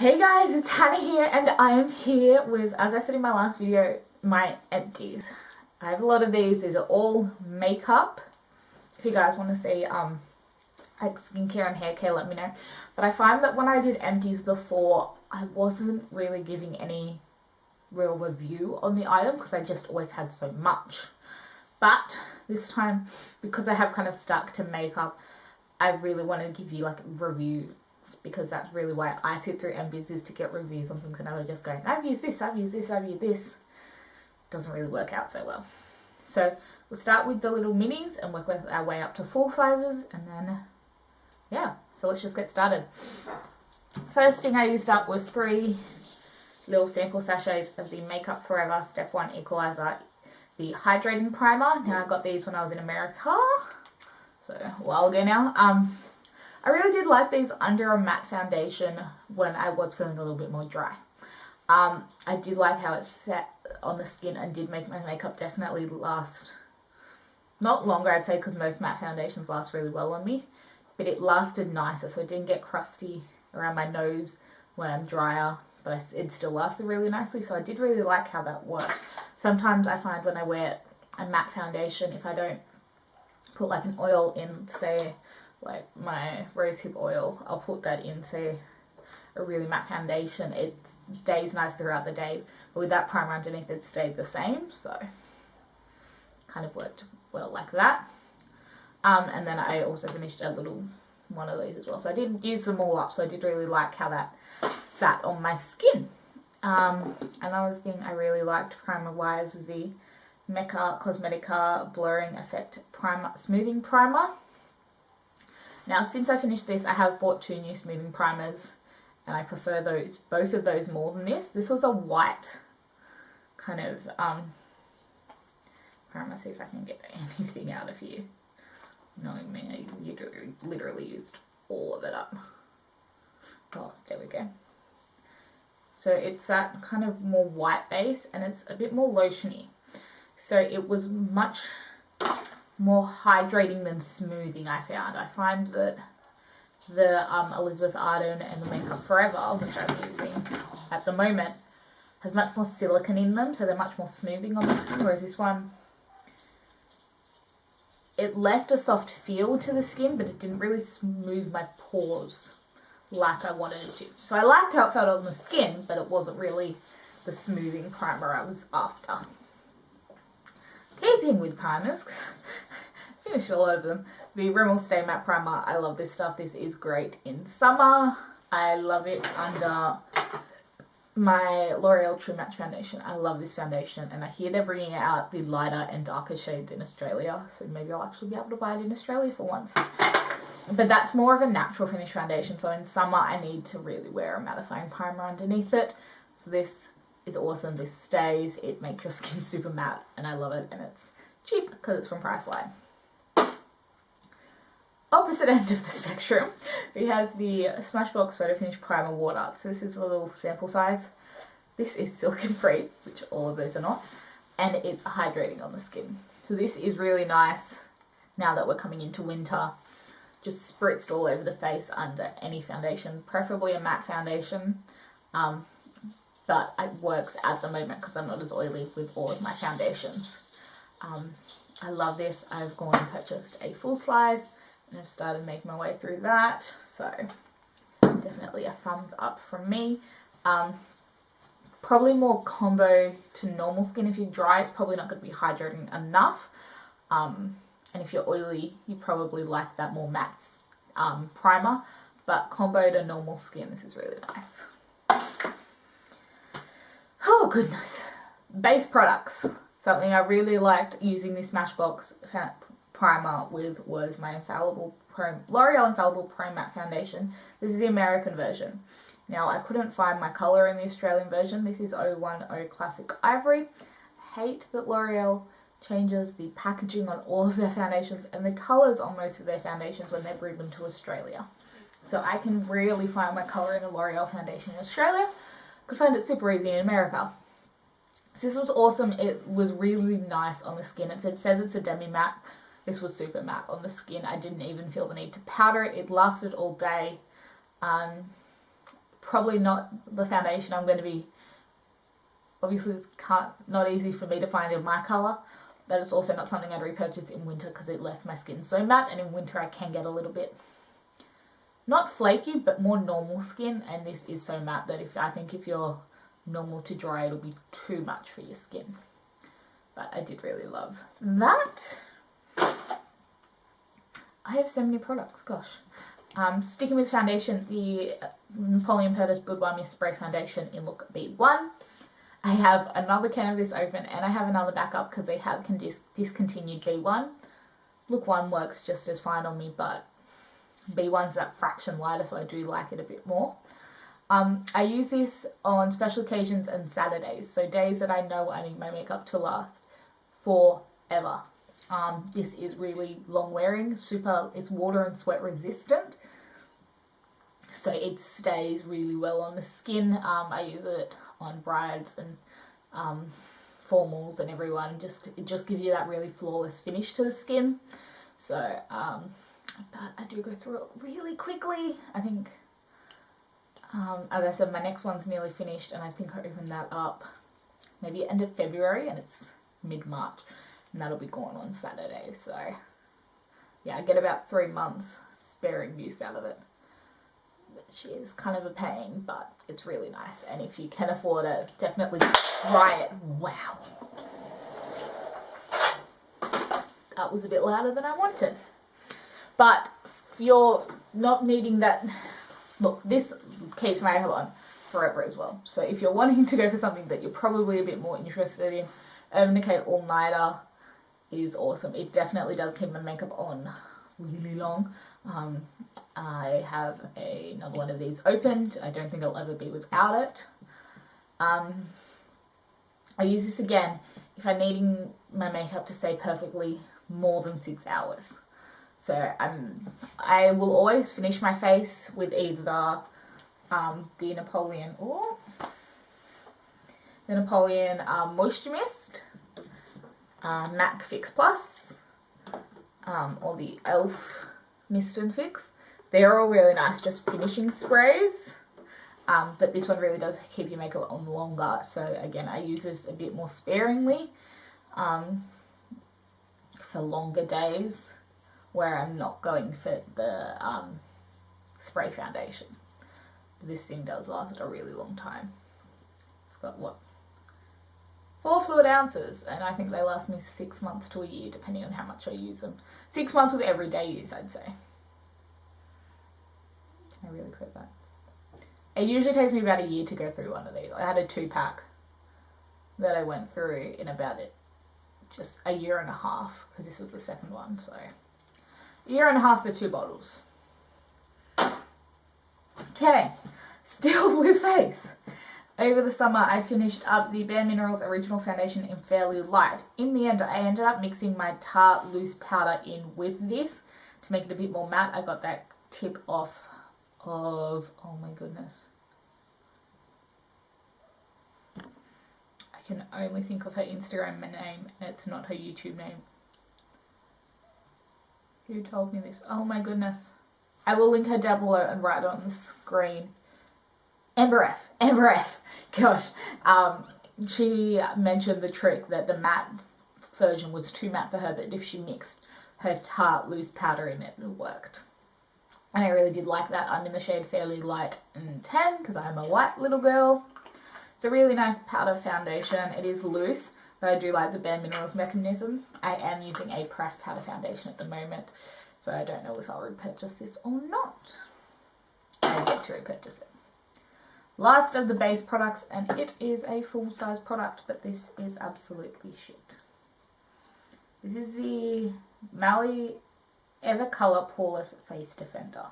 Hey guys, it's Hannah here, and I am here with, as I said in my last video, my empties. I have a lot of these. These are all makeup. If you guys want to see like skincare and hair care, let me know. But I find that when I did empties before, I wasn't really giving any real review on the item because I just always had so much. But this time, because I have kind of stuck to makeup, I really want to give you like reviews, because that's really why I sit through empties, is to get reviews on things, and I was just going, I've used this, I've used this, I've used this. Doesn't really work out so well. So we'll start with the little minis and work our way up to full sizes, and then yeah, so let's just get started. First thing I used up was 3 little sample sachets of the Makeup Forever Step 1 Equalizer, the hydrating primer. Now I got these when I was in America, so a while ago now. I really did like these under a matte foundation when I was feeling a little bit more dry. I did like how it sat on the skin and did make my makeup definitely last, not longer I'd say, because most matte foundations last really well on me, but it lasted nicer, so it didn't get crusty around my nose when I'm drier, but it still lasted really nicely, so I did really like how that worked. Sometimes I find when I wear a matte foundation, if I don't put like an oil in, say, like my rosehip oil, I'll put that in, say, a really matte foundation, it stays nice throughout the day, but with that primer underneath it stayed the same, so kind of worked well like that. And then I also finished a little one of these as well, so I didn't use them all up, so I did really like how that sat on my skin. Another thing I really liked primer wise was the Mecca Cosmetica Blurring Effect Primer Smoothing Primer. Now, since I finished this, I have bought 2 new smoothing primers, and I prefer both of those more than this. This was a white kind of primer. See if I can get anything out of here. Knowing me, I literally used all of it up. Oh, there we go. So it's that kind of more white base, and it's a bit more lotiony. So it was much more hydrating than smoothing, I found. I find that the Elizabeth Arden and the Makeup Forever, which I'm using at the moment, has much more silicone in them, so they're much more smoothing on the skin, whereas this one, it left a soft feel to the skin, but it didn't really smooth my pores like I wanted it to. So I liked how it felt on the skin, but it wasn't really the smoothing primer I was after. Keeping with primers, finished a lot of them. The Rimmel Stay Matte Primer, I love this stuff. This is great in summer. I love it under my L'Oreal True Match Foundation. I love this foundation, and I hear they're bringing out the lighter and darker shades in Australia, so maybe I'll actually be able to buy it in Australia for once. But that's more of a natural finish foundation, so in summer I need to really wear a mattifying primer underneath it. So this is awesome. This stays, it makes your skin super matte, and I love it, and it's cheap because it's from Priceline. Opposite end of the spectrum, we have the Smashbox Photo Finish Primer Water. So this is a little sample size. This is silicone free, which all of those are not, and it's hydrating on the skin. So this is really nice now that we're coming into winter. Just spritzed all over the face under any foundation, preferably a matte foundation. But it works at the moment because I'm not as oily with all of my foundations. I love this. I've gone and purchased a full size, and I've started making my way through that. So definitely a thumbs up from me. Probably more combo to normal skin. If you're dry, it's probably not going to be hydrating enough. And if you're oily, you probably like that more matte primer. But combo to normal skin, this is really nice. Oh goodness. Base products. Something I really liked using this Smashbox primer with was my L'Oreal Infallible Pro Matte Foundation. This is the American version. Now, I couldn't find my colour in the Australian version. This is 010 Classic Ivory. I hate that L'Oreal changes the packaging on all of their foundations and the colours on most of their foundations when they bring them to Australia. So I can really find my colour in a L'Oreal foundation in Australia. Could find it super easy in America. So this was awesome. It was really nice on the skin. It says it's a demi matte. This was super matte on the skin. I didn't even feel the need to powder it. It lasted all day. probably not the foundation I'm going to be, obviously it's not easy for me to find in my colour, but it's also not something I'd repurchase in winter because it left my skin so matte, and in winter I can get a little bit, not flaky, but more normal skin, and this is so matte that I think if you're normal to dry, it'll be too much for your skin. But I did really love that. I have so many products, gosh. Sticking with foundation, the Napoleon Purtis Boudoir Mist Spray Foundation in look B1. I have another can of this open, and I have another backup because they have discontinued B1. Look 1 works just as fine on me, but B1's that fraction lighter, so I do like it a bit more. I use this on special occasions and Saturdays, so days that I know I need my makeup to last forever. This is really long wearing, it's water and sweat resistant, so it stays really well on the skin. I use it on brides and formals and everyone. It just gives you that really flawless finish to the skin. So but I do go through it really quickly. I think as I said, my next one's nearly finished, and I think I opened that up maybe end of February, and it's mid-March, and that'll be gone on Saturday. So yeah, I get about 3 months sparing use out of it, which is kind of a pain, but it's really nice. And if you can afford it, definitely try it. Wow, that was a bit louder than I wanted. But if you're not needing that, look, this keeps my makeup on forever as well. So if you're wanting to go for something that you're probably a bit more interested in, Urban Decay All Nighter is awesome. It definitely does keep my makeup on really long. I have another one of these opened. I don't think I'll ever be without it. I use this again if I'm needing my makeup to stay perfectly more than 6 hours. So I will always finish my face with either the Napoleon Moisture Mist, MAC Fix Plus, or the e.l.f. Mist and Fix. They're all really nice, just finishing sprays. But this one really does keep your makeup on longer. So again, I use this a bit more sparingly for longer days where I'm not going for the spray foundation. This thing does last a really long time. It's got, what, 4 fluid ounces, and I think they last me 6 months to a year, depending on how much I use them. 6 months with everyday use, I'd say. I really quit that. It usually takes me about a year to go through one of these. I had a 2-pack that I went through in about just a year and a half, because this was the second one, so a year and a half for 2 bottles. Okay, still with face. Over the summer, I finished up the Bare Minerals Original Foundation in Fairly Light. In the end, I ended up mixing my Tarte loose powder in with this to make it a bit more matte. I got that tip off of, oh my goodness, I can only think of her Instagram name, and it's not her YouTube name. Who told me this? Oh my goodness. I will link her down below and write it on the screen. Amber F. Gosh. She mentioned the trick that the matte version was too matte for her, but if she mixed her Tarte loose powder in it, it worked. And I really did like that. I'm in the shade Fairly Light and Tan because I'm a white little girl. It's a really nice powder foundation. It is loose, but I do like the Bare Minerals mechanism. I am using a pressed powder foundation at the moment, so I don't know if I'll repurchase this or not. I get to repurchase it. Last of the base products, and it is a full-size product, but this is absolutely shit. This is the Mally Evercolor Poreless Face Defender.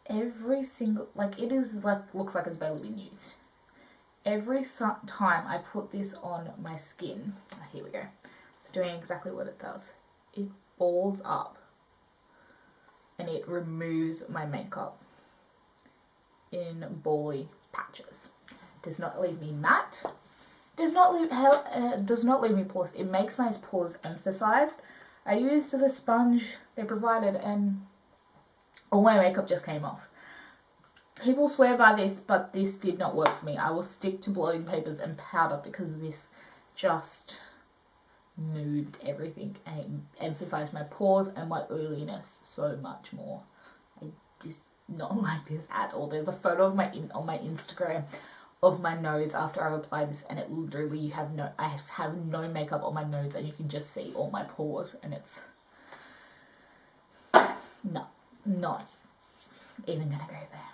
Every single, it is looks like it's barely been used. Every time I put this on my skin, here we go, it's doing exactly what it does. It balls up and it removes my makeup in bally patches. Does not leave me matte. Does not leave me porous. It makes my pores emphasized. I used the sponge they provided and all my makeup just came off. People swear by this, but this did not work for me. I will stick to blotting papers and powder because this just moved everything and emphasized my pores and my oiliness so much more. I just not like this at all. There's a photo of on my Instagram of my nose after I've applied this, and it literally I have no makeup on my nose and you can just see all my pores, and it's no, not even gonna go there.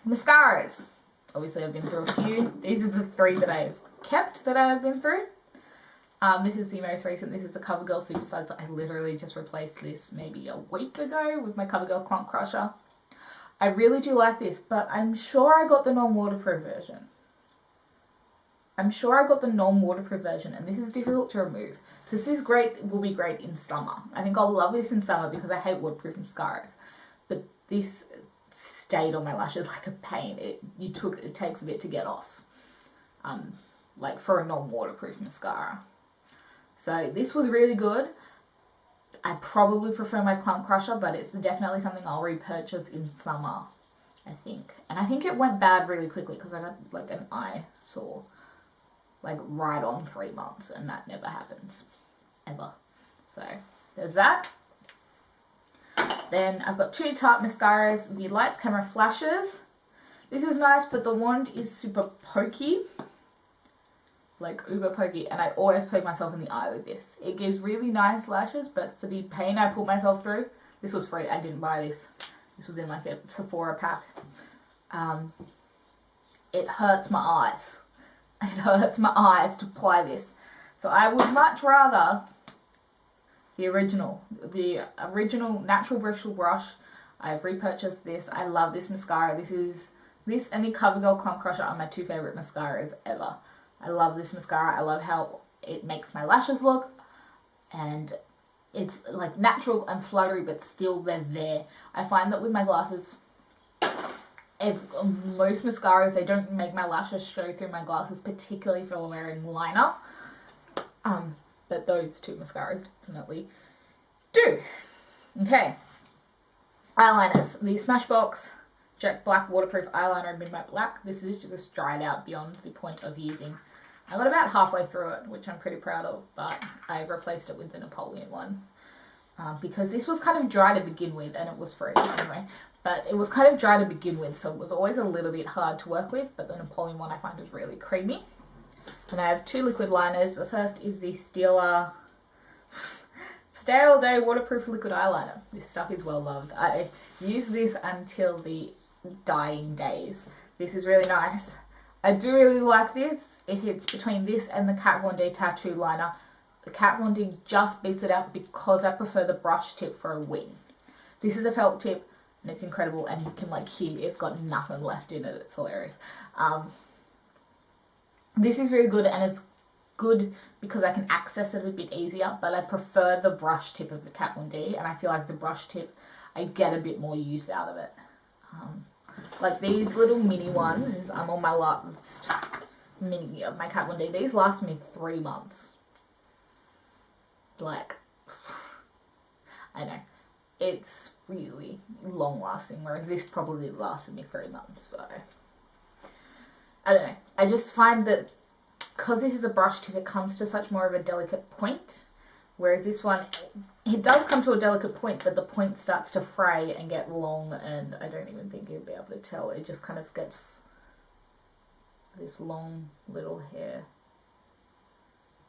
Mascaras. Obviously I've been through a few. These are the 3 that I've kept that I've been through. This is the most recent. This is the CoverGirl Supersize. I literally just replaced this maybe a week ago with my CoverGirl Clump Crusher. I really do like this, but I'm sure I got the non-waterproof version. And this is difficult to remove. So this is great, will be great in summer. I think I'll love this in summer because I hate waterproof mascaras. But this stayed on my lashes like a pain. It takes a bit to get off. Like for a non-waterproof mascara. So this was really good. I probably prefer my Clump Crusher, but it's definitely something I'll repurchase in summer, I think. And I think it went bad really quickly because I got like an eye sore, like right on 3 months, and that never happens, ever. So there's that. Then I've got 2 Tarte mascaras, the Lights Camera Flashes. This is nice, but the wand is super pokey. Like uber pokey, and I always poke myself in the eye with this. It gives really nice lashes, but for the pain I put myself through, this was free. I didn't buy this. This was in like a Sephora pack. It hurts my eyes. It hurts my eyes to apply this. So I would much rather the original natural bristle brush. I've repurchased this. I love this mascara. This and the CoverGirl Clump Crusher are my 2 favorite mascaras ever. I love this mascara. I love how it makes my lashes look, and it's like natural and fluttery, but still they're there. I find that with my glasses, most mascaras, they don't make my lashes show through my glasses, particularly if I'm wearing liner. But those 2 mascaras definitely do. Okay. Eyeliners. The Smashbox Jet Black Waterproof Eyeliner in Midnight Black. This is just dried out beyond the point of using. I got about halfway through it, which I'm pretty proud of, but I replaced it with the Napoleon one. Because this was kind of dry to begin with, and it was free anyway. But it was kind of dry to begin with, so it was always a little bit hard to work with, but the Napoleon one I find is really creamy. And I have 2 liquid liners. The first is the Stila Stay All Day Waterproof Liquid Eyeliner. This stuff is well loved. I use this until the dying days. This is really nice. I do really like this. It hits between this and the Kat Von D Tattoo Liner. The Kat Von D just beats it out because I prefer the brush tip for a wing. This is a felt tip and it's incredible, and you can like hear it's got nothing left in it. It's hilarious. This is really good, and it's good because I can access it a bit easier, but I prefer the brush tip of the Kat Von D, and I feel like the brush tip, I get a bit more use out of it. Like these little mini ones, I'm on my last mini of my Kat Von D. These last me 3 months. Like, I know, it's really long lasting, whereas this probably lasted me 3 months, so I don't know. I just find that because this is a brush tip, it comes to such more of a delicate point, whereas this one, it does come to a delicate point, but the point starts to fray and get long, and I don't even think you'd be able to tell. It just kind of gets this long little hair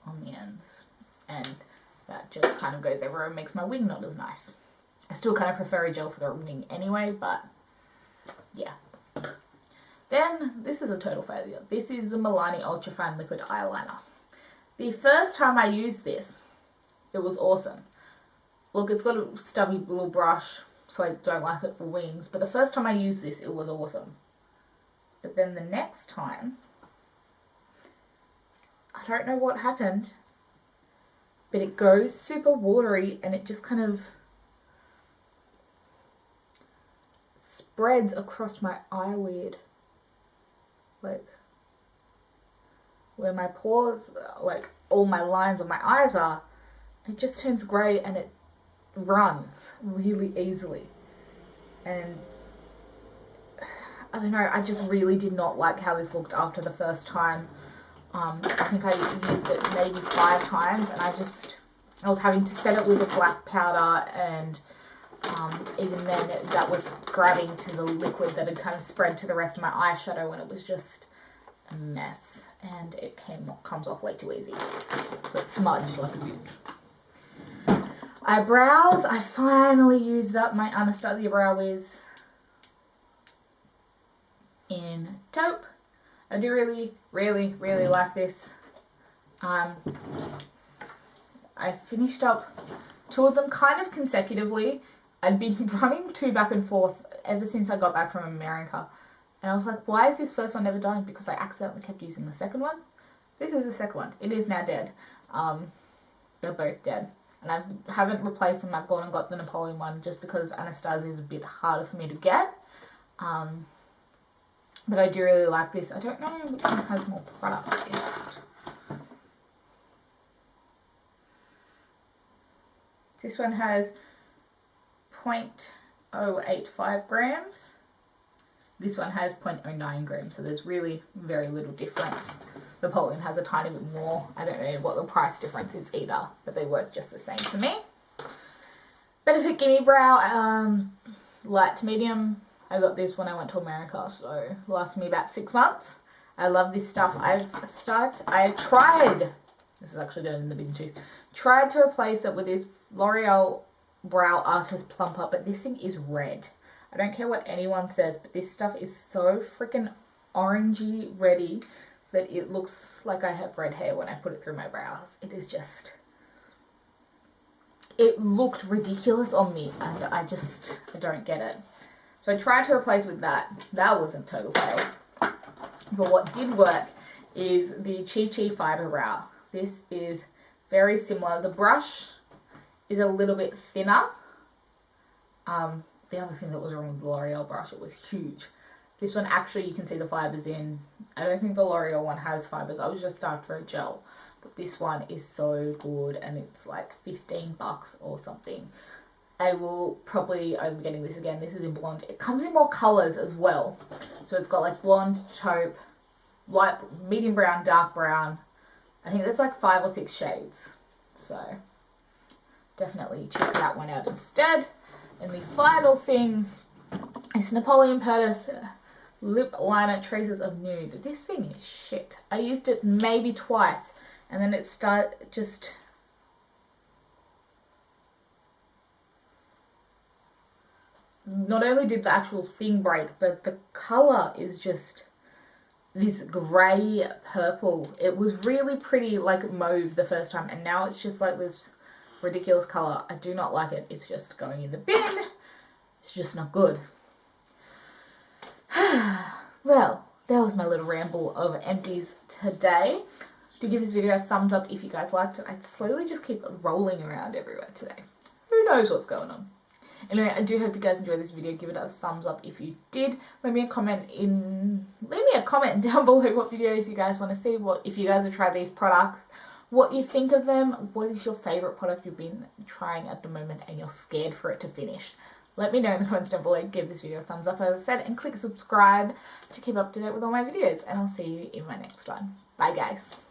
on the ends, and that just kind of goes everywhere and makes my wing not as nice. I still kind of prefer a gel for the wing anyway, but yeah. Then, this is a total failure. This is the Milani Ultra Fine Liquid Eyeliner. The first time I used this, it was awesome. Look, it's got a stubby little brush, so I don't like it for wings, but the first time I used this, it was awesome. But then the next time, I don't know what happened, but it goes super watery and it just kind of spreads across my eyelid. Like, where my pores, like all my lines on my eyes are, it just turns grey and it runs really easily. And I don't know, I just really did not like how this looked after the first time. I think I used it maybe 5 times, and I was having to set it with a black powder, and even then that was grabbing to the liquid that had kind of spread to the rest of my eyeshadow, and it was just a mess, and it comes off way too easy. So it smudged like a bitch. Eyebrows, I finally used up my Anastasia Brow Wiz in taupe. I do really, really, really like this. I finished up 2 of them kind of consecutively. I'd been running 2 back and forth ever since I got back from America. And I was like, why is this first one never done? Because I accidentally kept using the second one. This is the second one. It is now dead. They're both dead. And I haven't replaced them. I've gone and got the Napoleon one just because Anastasia is a bit harder for me to get. But I do really like this. I don't know which one has more product in it. This one has 0.085 grams. This one has 0.09 grams, so there's really very little difference. Napoleon has a tiny bit more. I don't know what the price difference is either, but they work just the same to me. Benefit Gimme Brow, light to medium. I got this when I went to America, so it lasted me about 6 months. I love this stuff. I tried, this is actually going in the bin too, tried to replace it with this L'Oreal Brow Artist Plumper, but this thing is red. I don't care what anyone says, but this stuff is so freaking orangey reddy that it looks like I have red hair when I put it through my brows. It is just, it looked ridiculous on me, and I don't get it. So I tried to replace with that. That was a total fail. But what did work is the Chi Chi Fiber Brow. This is very similar. The brush is a little bit thinner. The other thing that was wrong with the L'Oreal brush, it was huge. This one actually you can see the fibers in. I don't think the L'Oreal one has fibers. I was just after a gel. But this one is so good, and it's like $15 or something. I'm getting this again. This is in blonde. It comes in more colors as well. So it's got like blonde, taupe, light, medium brown, dark brown. I think there's like 5 or 6 shades. So definitely check that one out instead. And the final thing is Napoleon Purtis Lip Liner Traces of Nude. This thing is shit. I used it maybe twice, and then it started just... Not only did the actual thing break, but the colour is just this grey purple. It was really pretty, like mauve the first time, and now it's just like this ridiculous colour. I do not like it. It's just going in the bin. It's just not good. Well, that was my little ramble of Empties today. Do give this video a thumbs up if you guys liked it. I slowly just keep rolling around everywhere today. Who knows what's going on? Anyway, I do hope you guys enjoyed this video. Give it a thumbs up if you did. Leave me a comment down below what videos you guys want to see. If you guys have tried these products, what you think of them. What is your favourite product you've been trying at the moment and you're scared for it to finish? Let me know in the comments down below. Give this video a thumbs up, as I said, and click subscribe to keep up to date with all my videos. And I'll see you in my next one. Bye, guys.